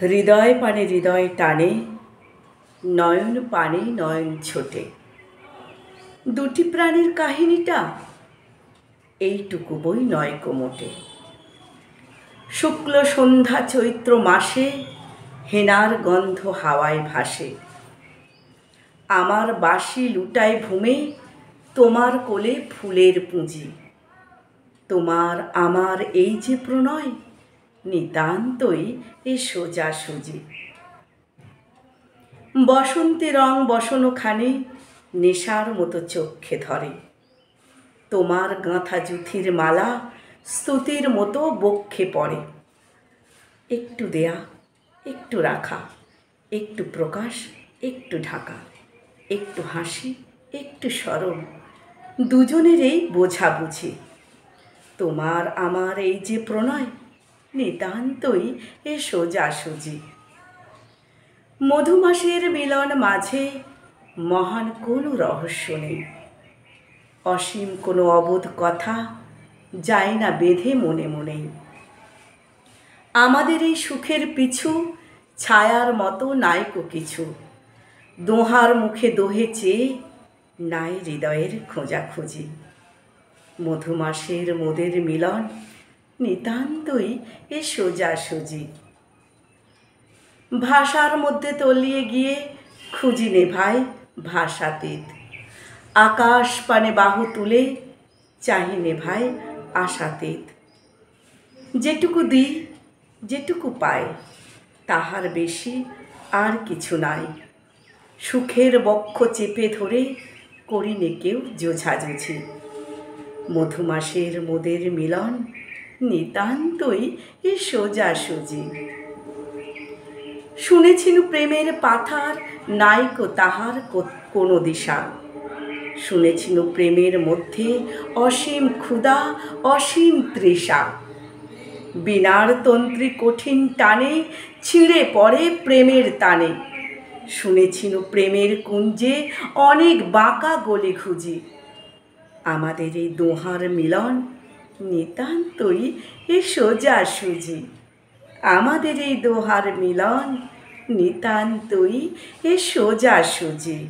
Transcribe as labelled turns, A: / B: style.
A: হৃদয় পানে হৃদয় টানে, নয়ন পানে নয়ন ছোটে। দুটি প্রাণীর কাহিনীটা এইটুকু বই নয় কোমোটে। শুক্ল সন্ধ্যা চৈত্র মাসে হেনার গন্ধ হাওয়ায় ভাসে। আমার বাঁশি লুটায় ভূমে, তোমার কোলে ফুলের পুঁজি। তোমার আমার এই যে প্রণয়, নিতান্তই এ সোজাসুজি। বসন্তে রং বসনখানে নেশার মতো চক্ষে ধরে। তোমার গাঁথা জুথির মালা স্তুতির মতো বক্ষে পড়ে। একটু দেয়া, একটু রাখা, একটু প্রকাশ, একটু ঢাকা, একটু হাসি, একটু স্মরণ, দুজনেরই বোঝাবুঝি। তোমার আমার এই যে প্রণয়, নিতান্তই এ সোজাসুজি। মধুমাসের মিলন মাঝে মহান কোনো রহস্য নেই। অসীম কোনো অবোধ কথা যায় না বেঁধে মনে মনেই। আমাদের এই সুখের পিছু ছায়ার মতো নাইকো কিছু। দোহার মুখে দোহে চেয়ে নাই হৃদয়ের খোঁজাখুঁজি। মধুমাসের মোদের মিলন, নিতান্তই এ সোজাসুজি। ভাষার মধ্যে তলিয়ে গিয়ে খুঁজি নে ভাই ভাষাতীত। আকাশ পানে বাহু তুলে চাহিনে ভাই আশাতীত। যেটুকু দিই, যেটুকু পাই, তাহার বেশি আর কিছু নাই। সুখের বক্ষ চেপে ধরে করিনে কেউ জোঝাজুঝি। মধুমাসের মোদের মিলন, নিতান্তই এ সোজাসুজি। শুনেছিনু প্রেমের পাথার নাইকো তাহার কোনো দিশা। শুনেছিনু প্রেমের মধ্যে অসীম ক্ষুধা, অসীম তৃষা। বীণার তন্ত্রী কঠিন টানে ছিঁড়ে পড়ে প্রেমের টানে। শুনেছিনু প্রেমের কুঞ্জে অনেক বাঁকা গলি খুঁজি। আমাদের এই দোহার মিলন, নিতান্তই এ সোজাসুজি। আমাদের এই দোহার মিলন, নিতান্তই এ সোজাসুজি।